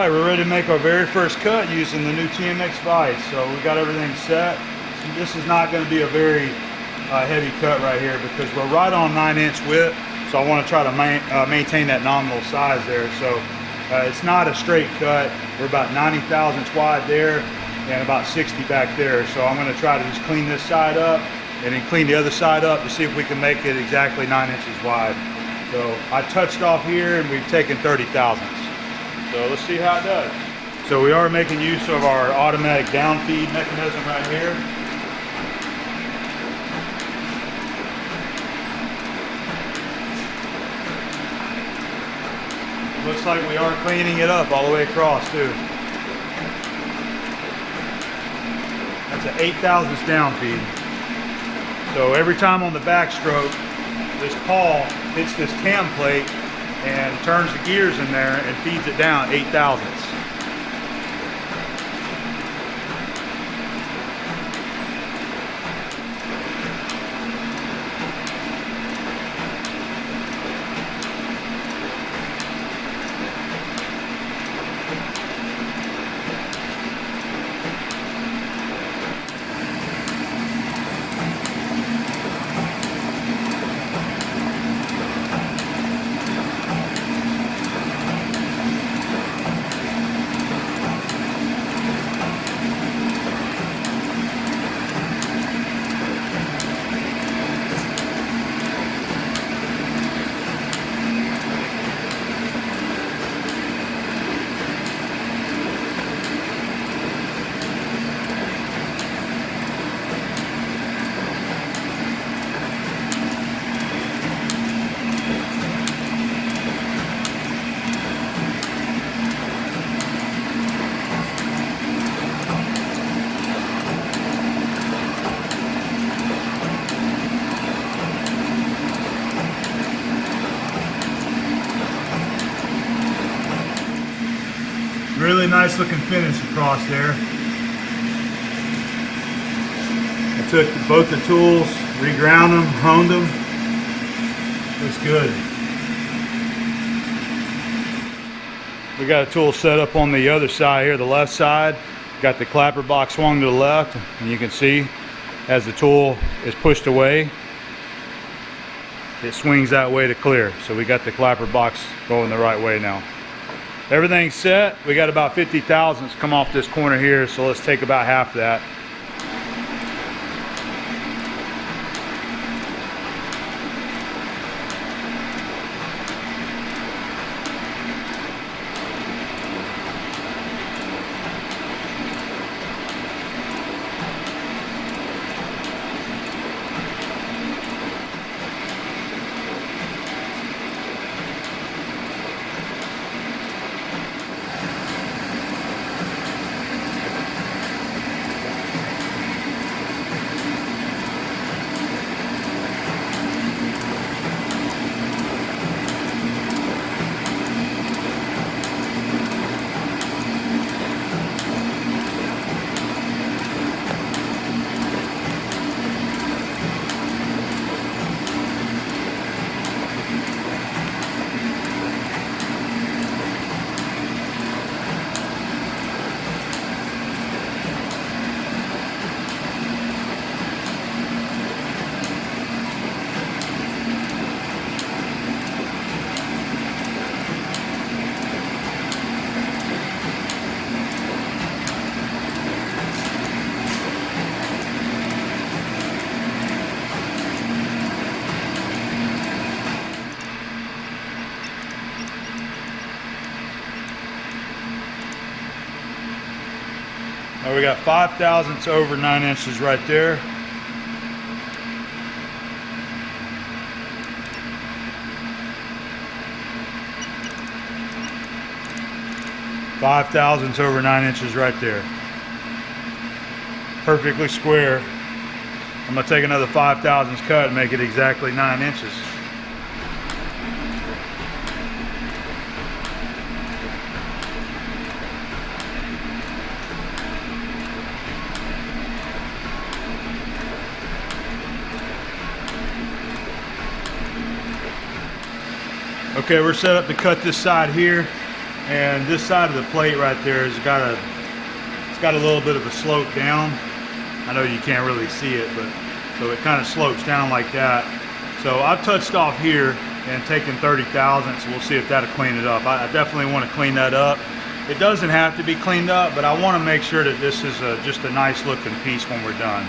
right, we're ready to make our very first cut using the new TMX vise. So we got everything set. This is not going to be a very heavy cut right here because we're right on 9-inch width. So I want to try to maintain that nominal size there. So it's not a straight cut. We're about 90 thousandths wide there and about 60 back there. So I'm going to try to just clean this side up and then clean the other side up to see if we can make it exactly 9 inches wide. So I touched off here and we've taken 30 thousandths. So let's see how it does. So we are making use of our automatic down feed mechanism right here. Looks like we are cleaning it up all the way across too. That's an 8 thousandths down feed. So every time on the backstroke, this pawl hits this cam plate and turns the gears in there and feeds it down 8 thousandths. Really nice looking finish across there. I took both the tools, reground them, honed them. Looks good. We got a tool set up on the other side here, the left side. Got the clapper box swung to the left, and you can see as the tool is pushed away, it swings that way to clear. So we got the clapper box going the right way now. Everything's set. We got about 50 thousandths come off this corner here, so let's take about half that. Now we got 5 thousandths over 9 inches right there. Five thousandths over 9 inches right there. Perfectly square. I'm going to take another 5 thousandths cut and make it exactly 9 inches. Okay, we're set up to cut this side here. and this side of the plate right there has got a little bit of a slope down. I know you can't really see it, but so it kind of slopes down like that. So I've touched off here and taken 30 thousandths. We'll see if that'll clean it up. I definitely want to clean that up. It doesn't have to be cleaned up, but I want to make sure that this is just a nice looking piece when we're done.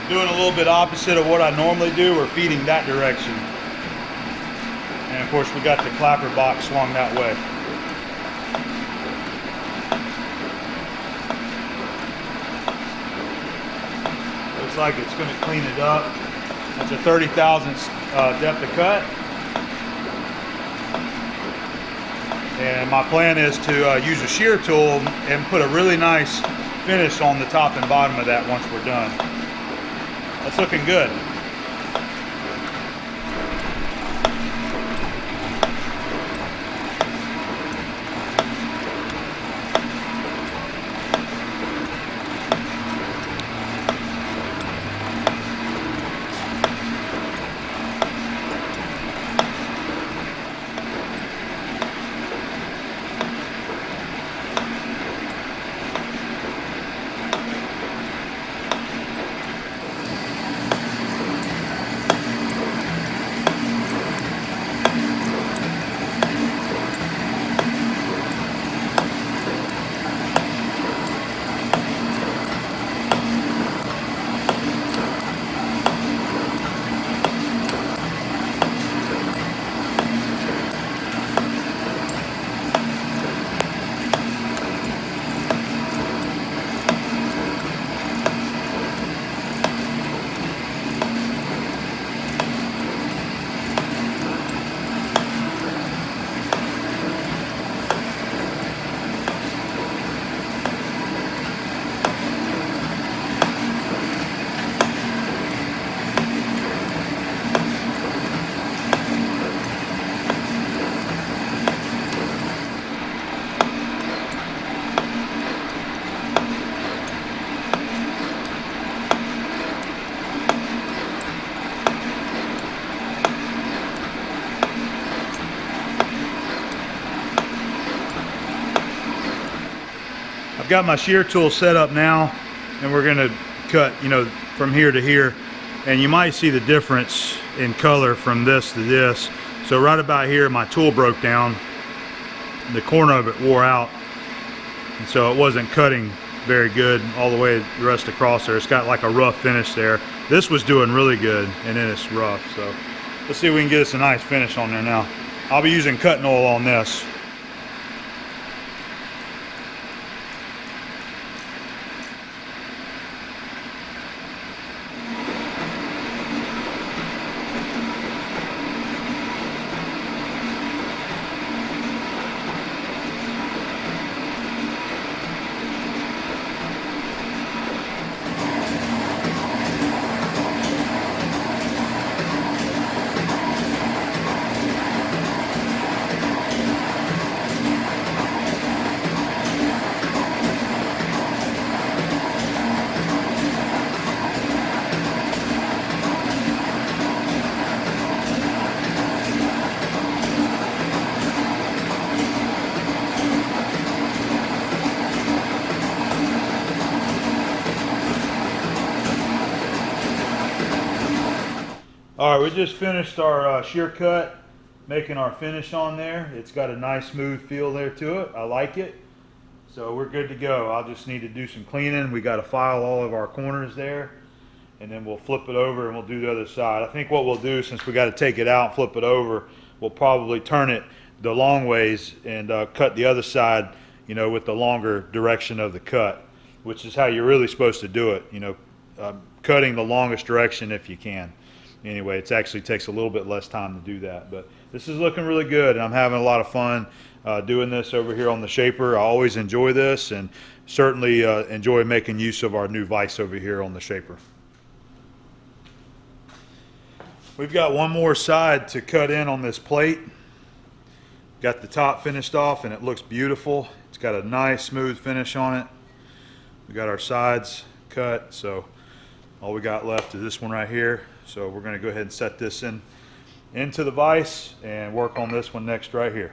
Doing a little bit opposite of what I normally do. We're feeding that direction. And of course we got the clapper box swung that way. Looks like it's going to clean it up. That's a 30 thousandths depth of cut. And my plan is to use a shear tool and put a really nice finish on the top and bottom of that once we're done. That's looking good. I've got my shear tool set up now, and we're going to cut, from here to here, and you might see the difference in color from this to this. So right about here my tool broke down, the corner of it wore out, and so it wasn't cutting very good all the way the rest across there. It's got like a rough finish there. This was doing really good, and then it's rough. So let's see if we can get us a nice finish on there now. I'll be using cutting oil on this. All right, we just finished our shear cut, making our finish on there. It's got a nice smooth feel there to it. I like it. So we're good to go. I'll just need to do some cleaning. We got to file all of our corners there, and then we'll flip it over and we'll do the other side. I think what we'll do, since we got to take it out and flip it over, we'll probably turn it the long ways and cut the other side, with the longer direction of the cut, which is how you're really supposed to do it. Cutting the longest direction if you can. Anyway, it actually takes a little bit less time to do that, but this is looking really good, and I'm having a lot of fun doing this over here on the shaper. I always enjoy this, and certainly enjoy making use of our new vise over here on the shaper. We've got one more side to cut in on this plate. Got the top finished off, and it looks beautiful. It's got a nice smooth finish on it. We got our sides cut, so all we got left is this one right here. So we're going to go ahead and set this into the vise and work on this one next right here.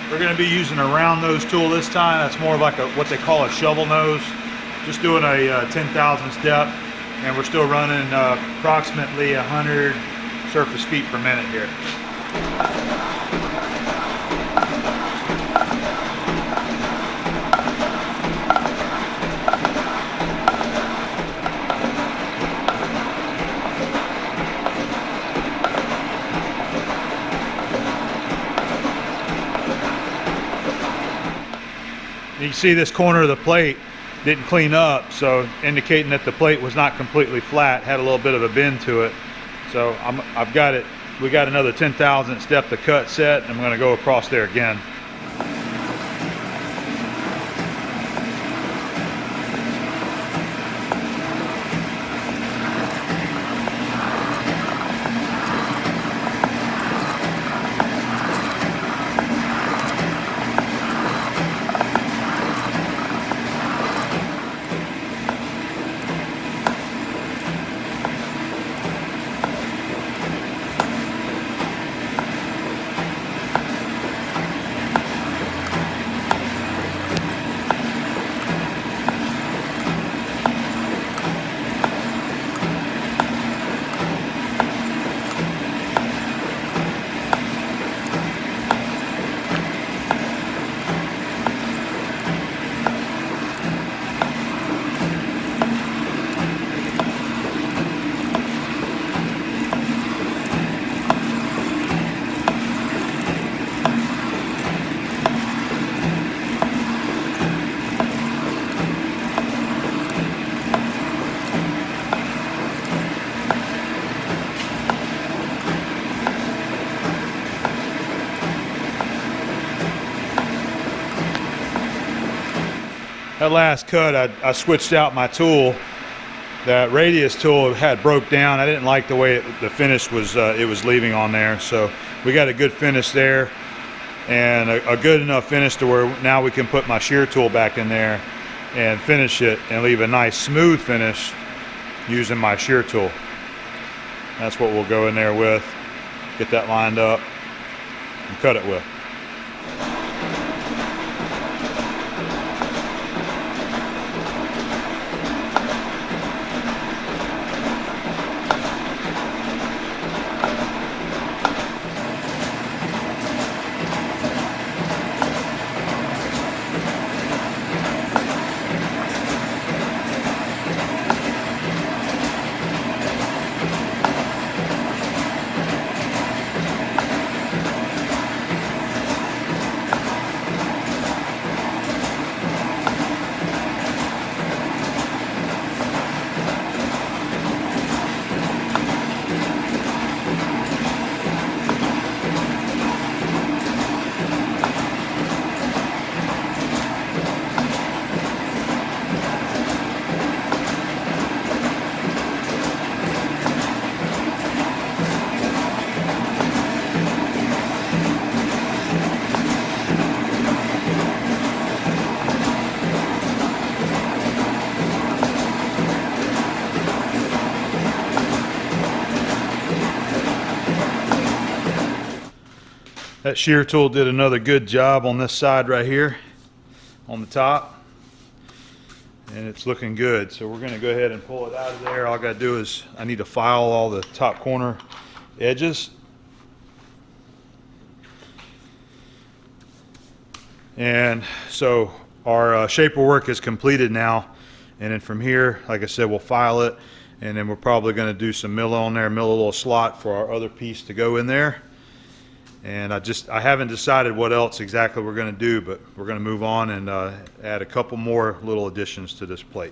We're going to be using a round nose tool this time. That's more of like what they call a shovel nose. Just doing a 10,000 step, and we're still running approximately 100 surface feet per minute here. You can see this corner of the plate didn't clean up, so indicating that the plate was not completely flat, had a little bit of a bend to it. So I've got it, we got another 10,000 step to cut set, and I'm going to go across there again. That last cut, I switched out my tool. That radius tool had broke down. I didn't like the way the finish was, it was leaving on there. So we got a good finish there, and a good enough finish to where now we can put my shear tool back in there and finish it and leave a nice smooth finish using my shear tool. That's what we'll go in there with, get that lined up and cut it with. That shear tool did another good job on this side right here on the top, and it's looking good. So we're going to go ahead and pull it out of there. All I got to do is I need to file all the top corner edges, and so our shaper work is completed now. And then from here, like I said, we'll file it, and then we're probably going to do some mill on there, mill a little slot for our other piece to go in there. And I haven't decided what else exactly we're going to do, but we're going to move on and add a couple more little additions to this plate.